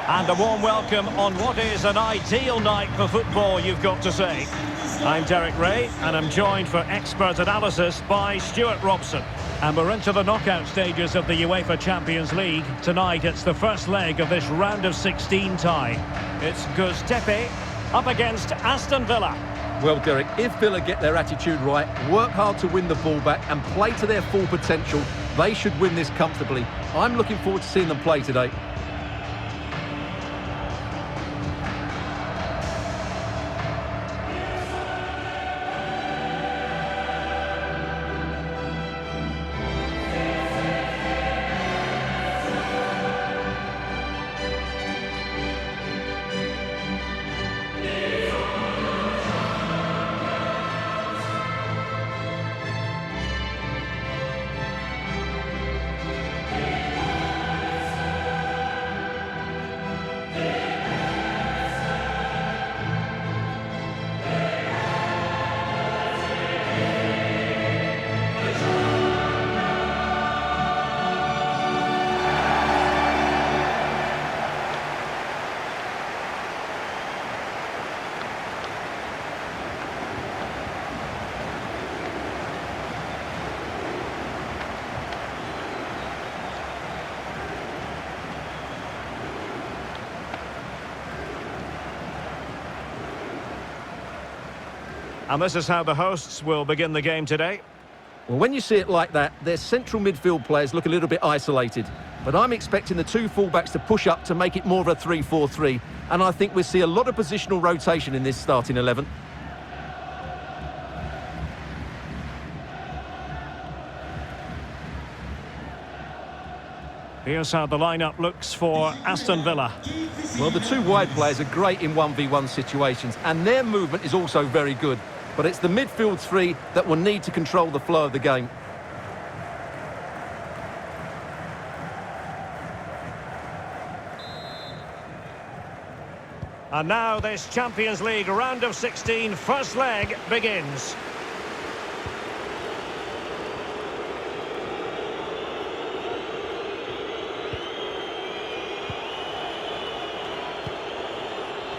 And a warm welcome on what is an ideal night for football, you've got to say. I'm Derek Ray, and I'm joined for expert analysis by Stuart Robson. And we're into the knockout stages of the UEFA Champions League. Tonight, it's the first leg of this round of 16 tie. It's Goztepe up against Aston Villa. Well, Derek, if Villa get their attitude right, work hard to win the ball back and play to their full potential, they should win this comfortably. I'm looking forward to seeing them play today. And this is how the hosts will begin the game today. Well, when you see it like that, their central midfield players look a little bit isolated. But I'm expecting the two fullbacks to push up to make it more of a 3-4-3. And I think we'll see a lot of positional rotation in this starting 11. Here's how the lineup looks for Aston Villa. Well, the two wide players are great in 1v1 situations, and their movement is also very good. But it's the midfield three that will need to control the flow of the game. And now this Champions League round of 16 first leg begins.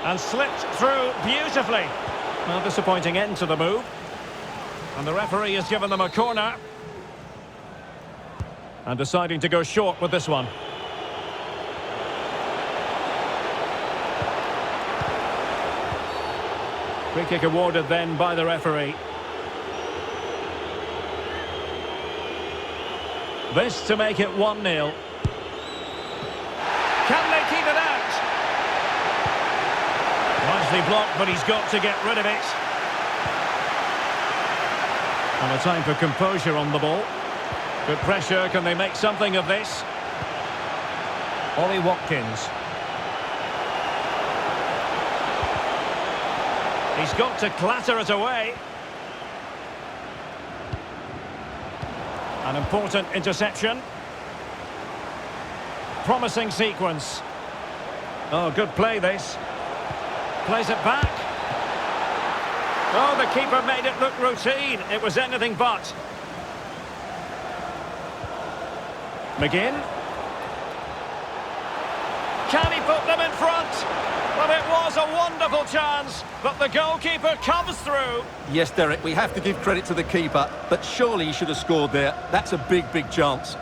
And slipped through beautifully. Well, disappointing end to the move. And the referee has given them a corner. And deciding to go short with this one. Free kick awarded then by the referee. This to make it 1-0. Can they keep it out? Nicely blocked, but he's got to get rid of it. And a time for composure on the ball. Good pressure, can they make something of this? Ollie Watkins. He's got to clatter it away. An important interception. Promising sequence. Oh, good play this. Plays it back. Oh, the keeper made it look routine. It was anything but. McGinn. Can he put them in front? Well, it was a wonderful chance, but the goalkeeper comes through. Yes, Derek, we have to give credit to the keeper, but surely he should have scored there. That's a big, big chance.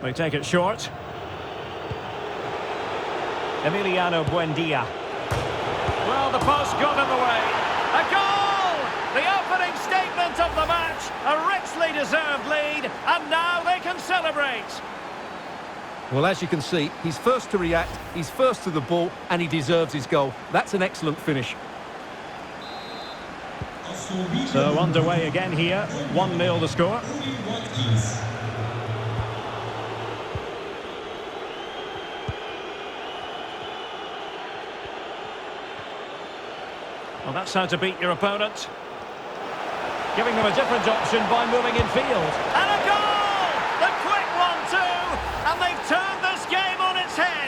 They take it short. Emiliano Buendia. Well, the post got in the way. A goal! The opening statement of the match. A richly deserved lead, and now they can celebrate. Well, as you can see, he's first to react, he's first to the ball, and he deserves his goal. That's an excellent finish. So underway again here. 1-0 the score. Well, that's how to beat your opponent. Giving them a different option by moving in field. And a goal! The quick 1-2! And they've turned this game on its head.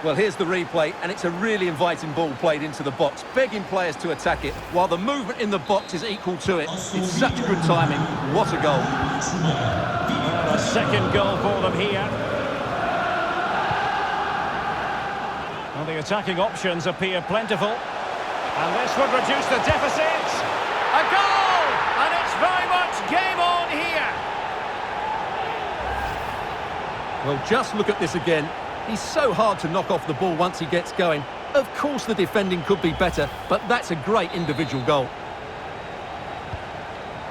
Well, here's the replay, and it's a really inviting ball played into the box, begging players to attack it, while the movement in the box is equal to it. It's such good timing. What a goal. Well, a second goal for them here. Well, the attacking options appear plentiful. And this would reduce the deficit. A goal! And it's very much game on here. Well, just look at this again. He's so hard to knock off the ball once he gets going. Of course the defending could be better, but that's a great individual goal.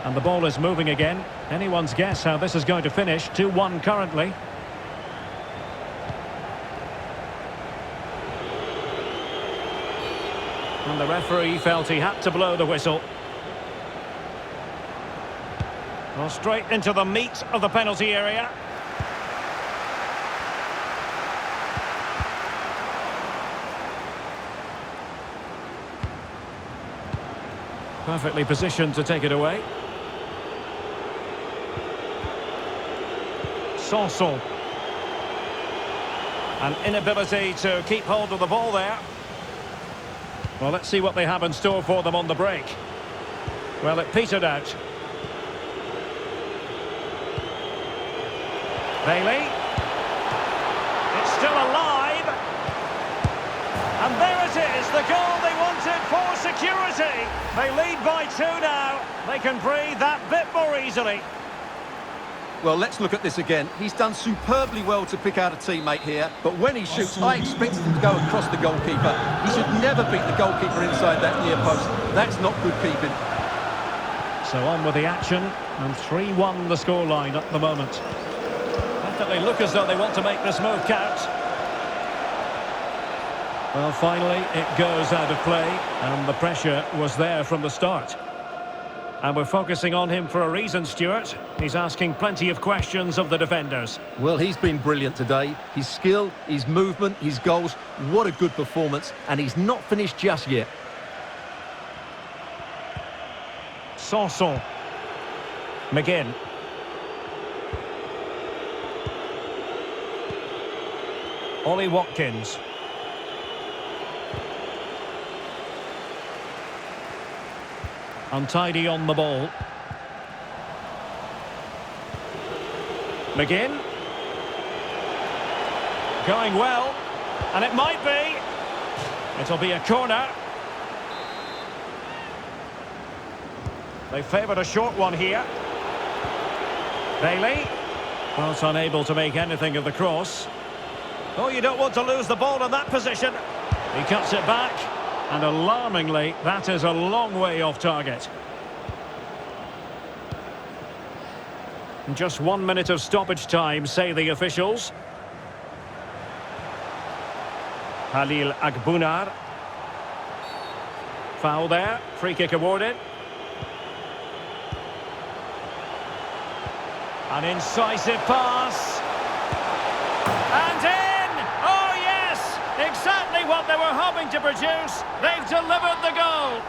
And the ball is moving again. Anyone's guess how this is going to finish. 2-1 currently. And the referee felt he had to blow the whistle. Well, straight into the meat of the penalty area. Perfectly positioned to take it away. Sanson. An inability to keep hold of the ball there. Well, let's see what they have in store for them on the break. Well, it petered out. Bailey. It's still alive. And there it is, the goal they wanted for security. They lead by 2 now. They can breathe that bit more easily. Well, let's look at this again. He's done superbly well to pick out a teammate here, but when he shoots, I expected him to go across the goalkeeper. He should never beat the goalkeeper inside that near post. That's not good keeping. So on with the action, and 3-1 the scoreline at the moment. Definitely look as though they want to make this move count. Well, finally, it goes out of play, and the pressure was there from the start. And we're focusing on him for a reason, Stuart. He's asking plenty of questions of the defenders. Well, he's been brilliant today. His skill, his movement, his goals, what a good performance, and he's not finished just yet. Sanson. McGinn. Ollie Watkins. Untidy on the ball. McGinn. Going well. And it might be. It'll be a corner. They favoured a short one here. Bailey. Well, it's unable to make anything of the cross. Oh, you don't want to lose the ball in that position. He cuts it back. And alarmingly, that is a long way off target. Just 1 minute of stoppage time, say the officials. Halil Agbunar. Foul there. Free kick awarded. An incisive pass. And in! Oh, yes! Exactly what they were hoping to produce. They've delivered the goal.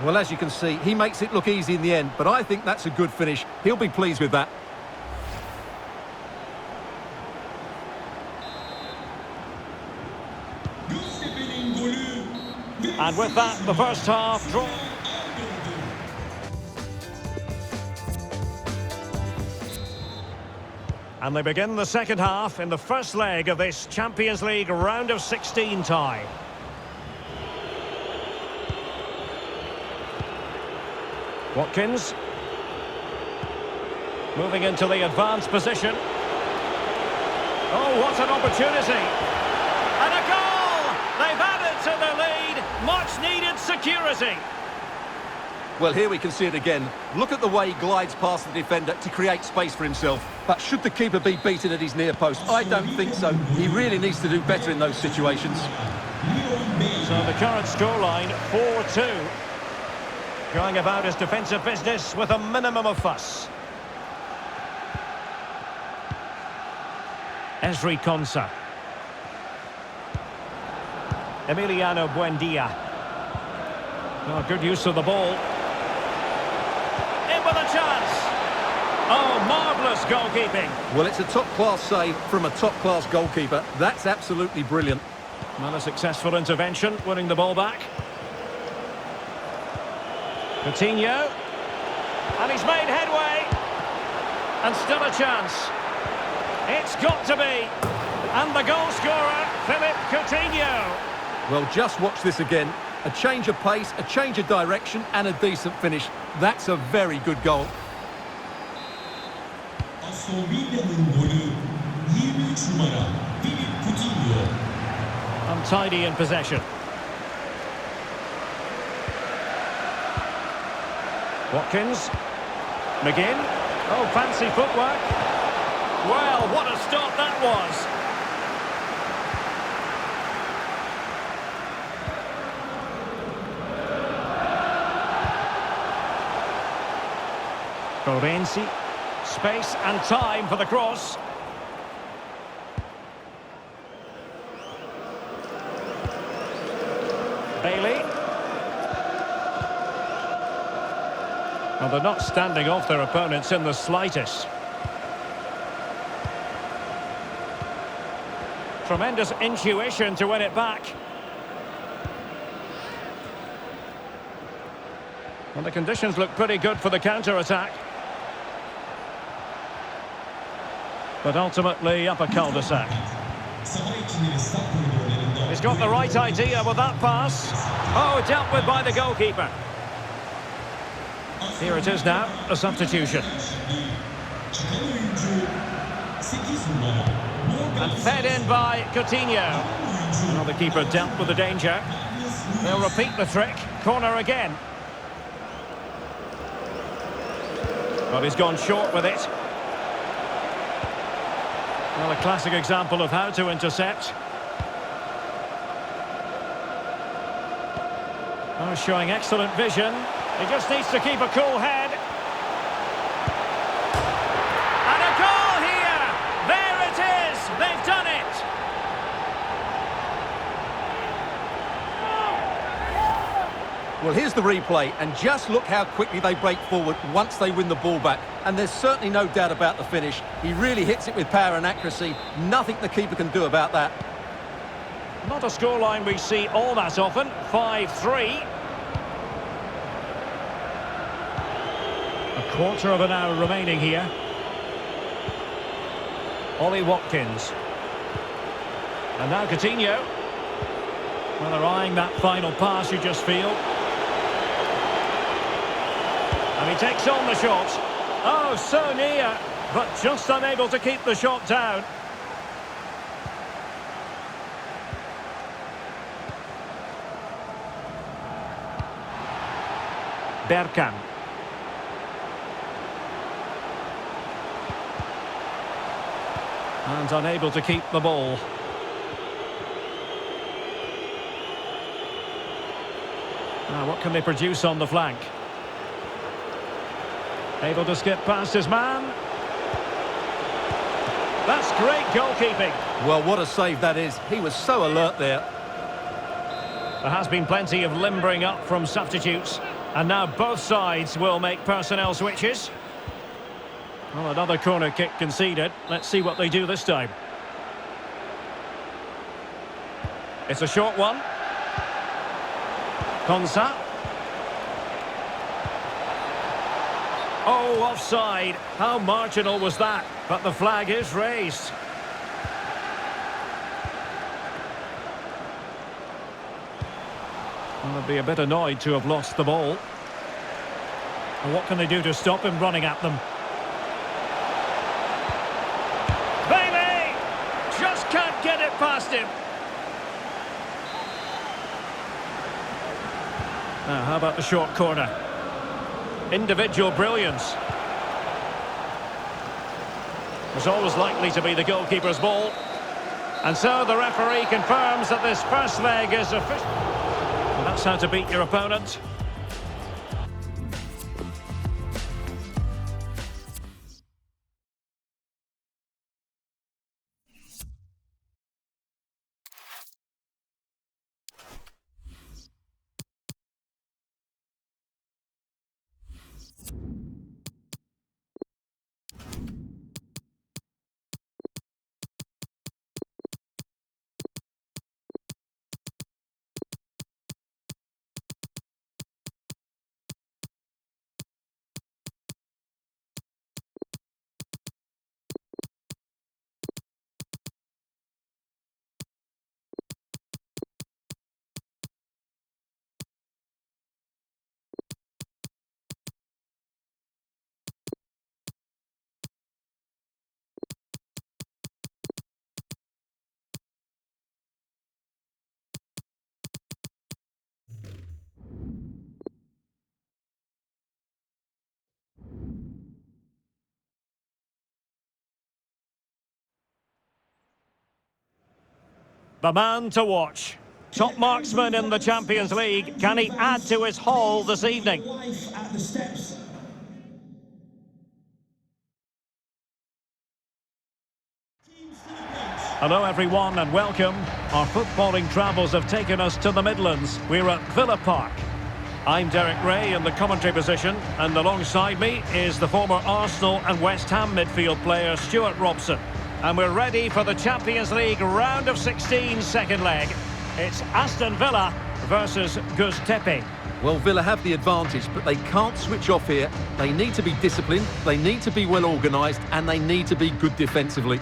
Well, as you can see, he makes it look easy in the end, but I think that's a good finish. He'll be pleased with that. And with that, the first half draw. And they begin the second half in the first leg of this Champions League round of 16 tie. Watkins. Moving into the advanced position. Oh, what an opportunity. And a goal! They've added to their lead. Much needed security. Well, here we can see it again. Look at the way he glides past the defender to create space for himself. But should the keeper be beaten at his near post? I don't think so. He really needs to do better in those situations. So the current scoreline, 4-2. Going about his defensive business with a minimum of fuss. Ezri Konsa. Emiliano Buendia. Oh, good use of the ball. In with a chance. Oh, marvellous goalkeeping. Well, it's a top-class save from a top-class goalkeeper. That's absolutely brilliant. Well, a successful intervention, winning the ball back. Coutinho. And he's made headway. And still a chance. It's got to be. And the goal scorer, Philippe Coutinho. Well, just watch this again. A change of pace, a change of direction, and a decent finish. That's a very good goal. Untidy in possession. Watkins. McGinn. Oh, fancy footwork. Well, what a stop that was. Florenzi. Space and time for the cross. Bailey. Well, they're not standing off their opponents in the slightest. Tremendous intuition to win it back. Well, the conditions look pretty good for the counter-attack. But ultimately up a cul-de-sac. He's got the right idea with that pass. Oh, dealt with by the goalkeeper. Here it is now, a substitution. And fed in by Coutinho. Well, the keeper dealt with the danger. They'll repeat the trick. Corner again. But he's gone short with it. Well, a classic example of how to intercept. Oh, showing excellent vision. He just needs to keep a cool head. And a goal here! There it is! They've done it! Well, here's the replay, and just look how quickly they break forward once they win the ball back. And there's certainly no doubt about the finish. He really hits it with power and accuracy. Nothing the keeper can do about that. Not a scoreline we see all that often. 5-3. A quarter of an hour remaining here. Ollie Watkins. And now Coutinho. Well, they're eyeing that final pass, you just feel. And he takes on the shot. Oh, so near, but just unable to keep the shot down. Bergkamp. And unable to keep the ball. Now, what can they produce on the flank? Able to skip past his man. That's great goalkeeping. Well, what a save that is. He was so alert there. There has been plenty of limbering up from substitutes. And now both sides will make personnel switches. Well, another corner kick conceded. Let's see what they do this time. It's a short one. Konsa. Oh, offside. How marginal was that? But the flag is raised. Well, they'd be a bit annoyed to have lost the ball. And what can they do to stop him running at them? Bailey! Just can't get it past him. Now, how about the short corner? Individual brilliance. Was always likely to be the goalkeeper's ball. And so the referee confirms that this first leg is official. And that's how to beat your opponent. the man to watch. Top marksman in the Champions League. Can he add to his haul this evening? Hello everyone and welcome. Our footballing travels have taken us to the Midlands. We're at Villa Park. I'm Derek Ray in the commentary position, and alongside me is the former Arsenal and West Ham midfield player Stuart Robson. And we're ready for the Champions League round of 16 second leg. It's Aston Villa versus Goztepe. Well, Villa have the advantage, but they can't switch off here. They need to be disciplined, they need to be well organised, and they need to be good defensively.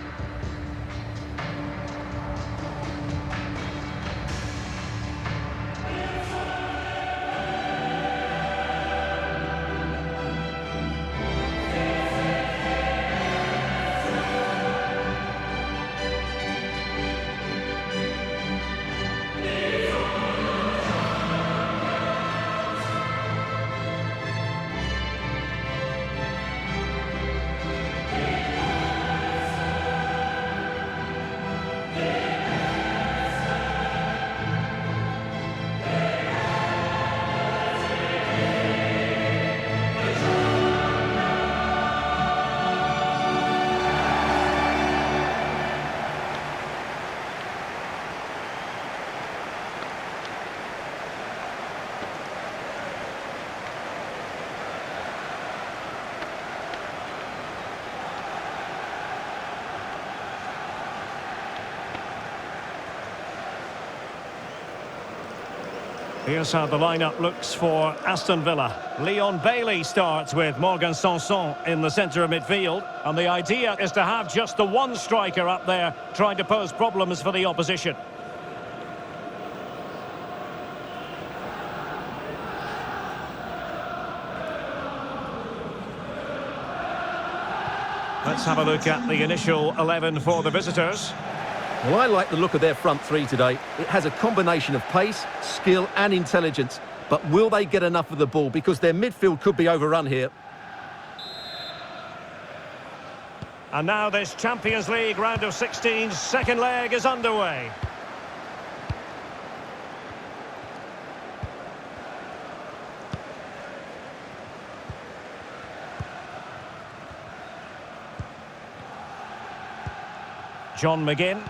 Here's how the lineup looks for Aston Villa. Leon Bailey starts with Morgan Sanson in the centre of midfield. And the idea is to have just the one striker up there trying to pose problems for the opposition. Let's have a look at the initial 11 for the visitors. Well, I like the look of their front three today. It has a combination of pace, skill and intelligence. But will they get enough of the ball? Because their midfield could be overrun here. And now this Champions League round of 16 second leg is underway. John McGinn.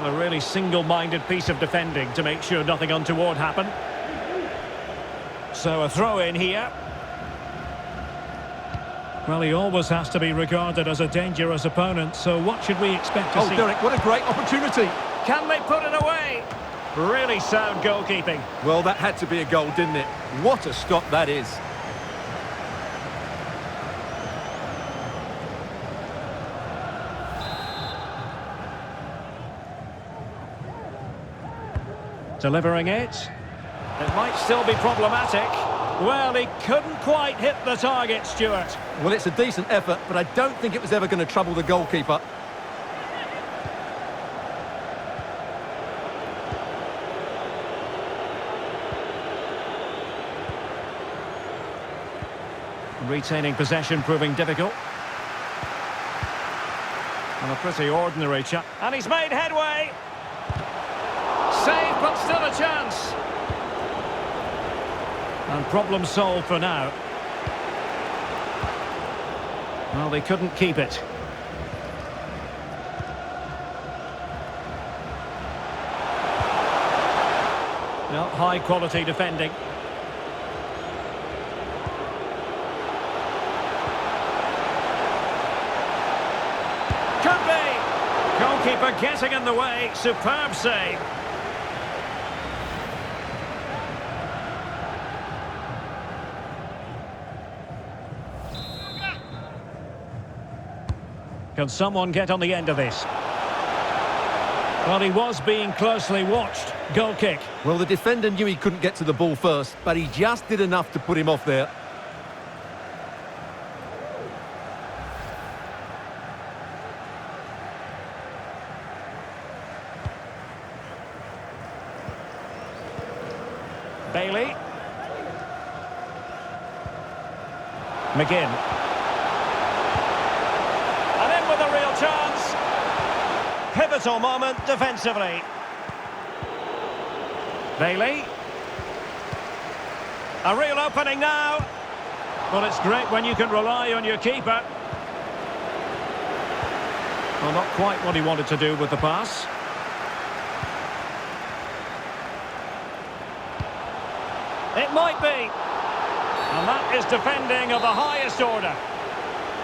A really single-minded piece of defending to make sure nothing untoward happened. So a throw in here. Well, he always has to be regarded as a dangerous opponent, so what should we expect to see? Oh, Derek, what a great opportunity. Can they put it away? Really sound goalkeeping. Well, that had to be a goal, didn't it? What a stop that is. Delivering it. It might still be problematic. Well, he couldn't quite hit the target, Stuart. Well, it's a decent effort, but I don't think it was ever going to trouble the goalkeeper. Retaining possession proving difficult. And a pretty ordinary chap. And he's made headway. Save, but still a chance. And problem solved for now. Well, they couldn't keep it. Well, high quality defending. Could be. Goalkeeper getting in the way. Superb save. Can someone get on the end of this? Well, he was being closely watched. Goal kick. Well, the defender knew he couldn't get to the ball first, but he just did enough to put him off there. Bailey. McGinn. pivotal moment defensively. Bailey. A real opening now. Well, it's great when you can rely on your keeper. Well, not quite what he wanted to do with the pass. It might be. And that is defending of the highest order.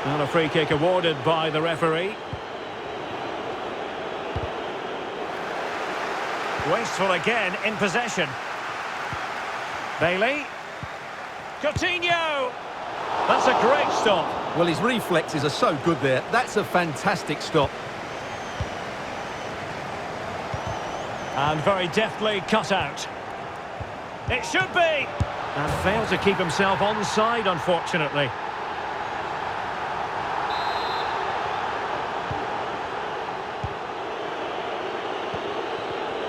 And a free kick awarded by the referee. Wasteful again in possession. Bailey. Coutinho! That's a great stop. Well, his reflexes are so good there. That's a fantastic stop. And very deftly cut out. It should be! And failed to keep himself onside, unfortunately.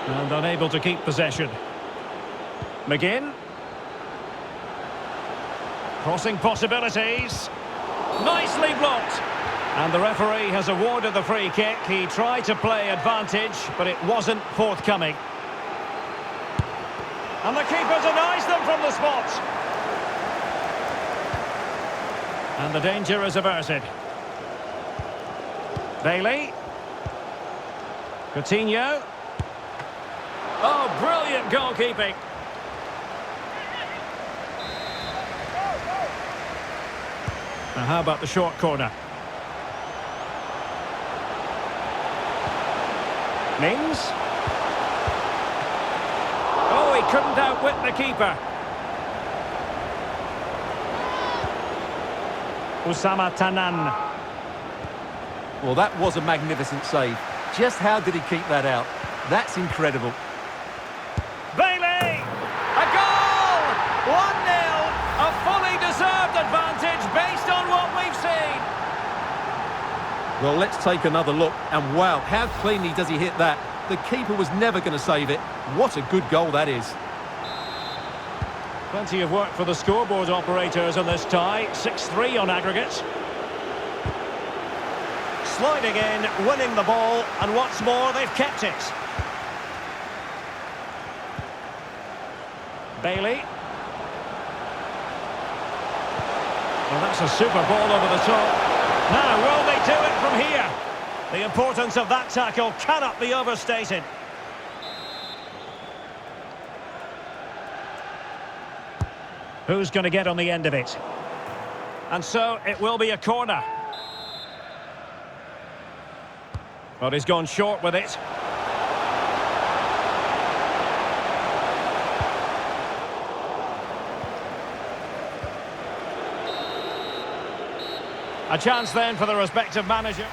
And unable to keep possession. McGinn. Crossing possibilities. Nicely blocked. And the referee has awarded the free kick. He tried to play advantage, but it wasn't forthcoming. And the keeper denies them from the spot. And the danger is averted. Bailey. Coutinho. Oh, brilliant goalkeeping. Now, how about the short corner? Mings. Oh, he couldn't outwit the keeper. Usama Tanan. Well, that was a magnificent save. Just how did he keep that out? That's incredible. Bailey! A goal! 1-0! A fully deserved advantage based on what we've seen. Well, let's take another look. And wow, how cleanly does he hit that? The keeper was never going to save it. What a good goal that is. Plenty of work for the scoreboard operators in this tie. 6-3 on aggregate. Sliding in, winning the ball, and what's more, they've kept it. Bailey. Well, that's a super ball over the top. Now, will they do it from here? The importance of that tackle cannot be overstated. Who's going to get on the end of it? And so it will be a corner. But he's gone short with it. A chance then for the respective manager.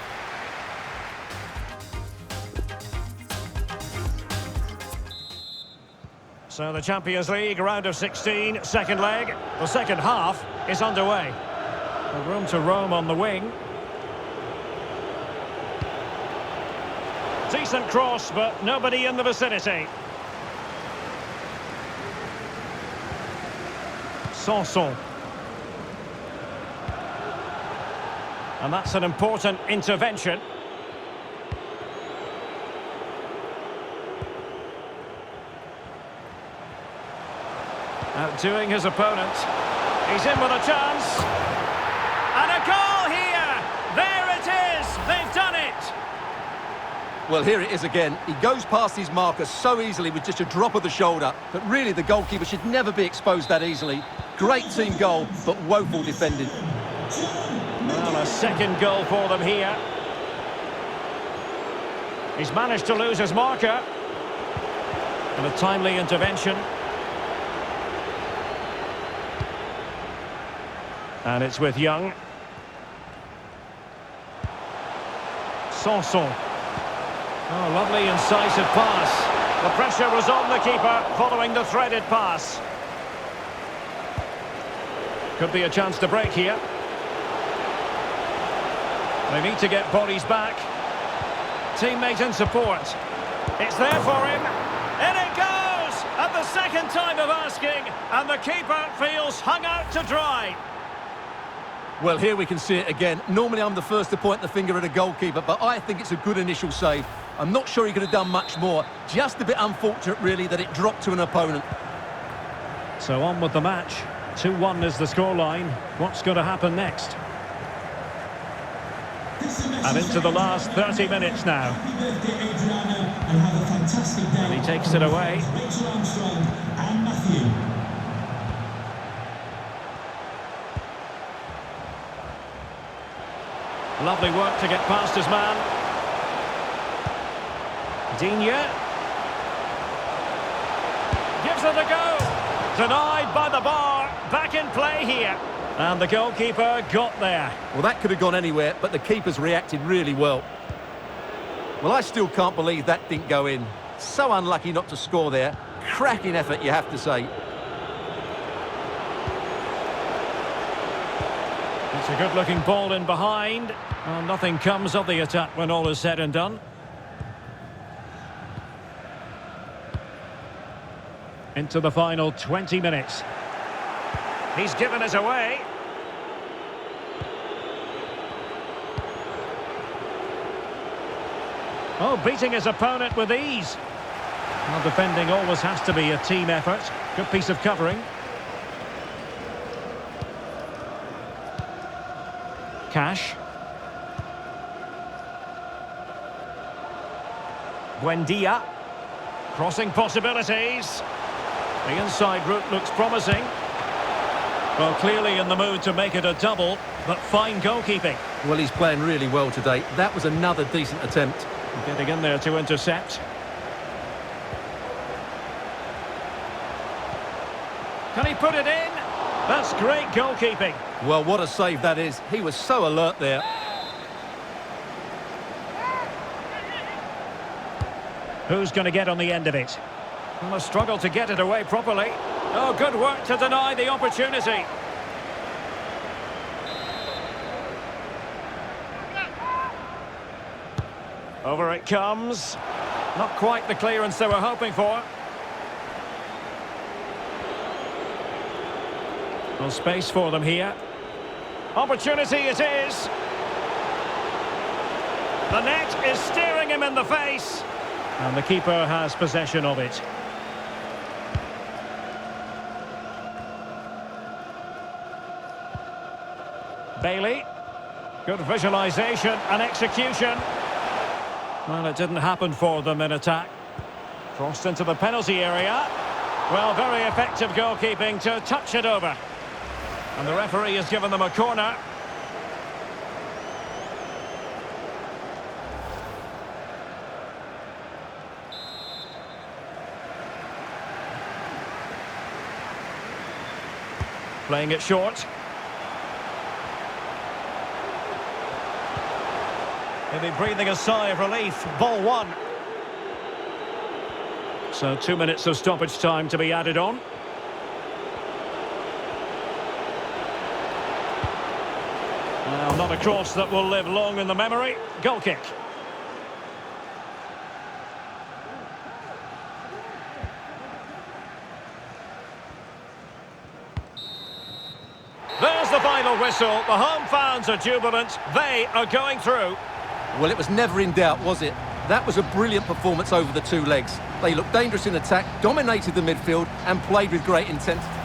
So the Champions League round of 16, second leg. The second half is underway. A room to roam on the wing. Decent cross, but nobody in the vicinity. Sanson. And that's an important intervention. Outdoing his opponent. He's in with a chance. And a goal here! There it is! They've done it! Well, here it is again. He goes past his marker so easily with just a drop of the shoulder. But really, the goalkeeper should never be exposed that easily. Great team goal, but woeful defending. Well, a second goal for them here. He's managed to lose his marker. And a timely intervention. And it's with Young. Sanson. Oh, lovely incisive pass. The pressure was on the keeper following the threaded pass. Could be a chance to break here. They need to get bodies back. Teammate in support. It's there for him. In it goes! At the second time of asking, and the keeper feels hung out to dry. Well, here we can see it again. Normally I'm the first to point the finger at a goalkeeper, but I think it's a good initial save. I'm not sure he could have done much more. Just a bit unfortunate, really, that it dropped to an opponent. So on with the match. 2-1 is the scoreline. What's going to happen next? And into the last 30 minutes now. Happy birthday, Adriano, and have a fantastic day. And he takes it away. Rachel Armstrong and Matthew. Lovely work to get past his man. Digne. Gives it a go. Denied by the bar. Back in play here. And the goalkeeper got there. Well, that could have gone anywhere, but the keeper's reacted really well. Well, I still can't believe that didn't go in. So unlucky not to score there. Cracking effort, you have to say. It's a good-looking ball in behind. Well, nothing comes of the attack when all is said and done. Into the final 20 minutes. He's given it away. Oh, beating his opponent with ease. Well, defending always has to be a team effort. Good piece of covering. Cash. Buendia. Crossing possibilities. The inside route looks promising. Well, clearly in the mood to make it a double, but fine goalkeeping. Well, he's playing really well today. That was another decent attempt. Getting in there to intercept. Can he put it in? That's great goalkeeping. Well, what a save that is. He was so alert there. Who's going to get on the end of it? Well, a struggle to get it away properly. Oh, good work to deny the opportunity. Over it comes. Not quite the clearance they were hoping for. No space for them here. Opportunity it is. The net is staring him in the face. And the keeper has possession of it. Bailey. Good visualisation and execution. Well, it didn't happen for them in attack. Crossed into the penalty area. Well, very effective goalkeeping to touch it over. And the referee has given them a corner. Playing it short. Maybe breathing a sigh of relief. Ball one. So 2 minutes of stoppage time to be added on. Well, not a cross that will live long in the memory. Goal kick. There's the final whistle. The home fans are jubilant. They are going through. Well, it was never in doubt, was it? That was a brilliant performance over the two legs. They looked dangerous in attack, dominated the midfield and played with great intensity.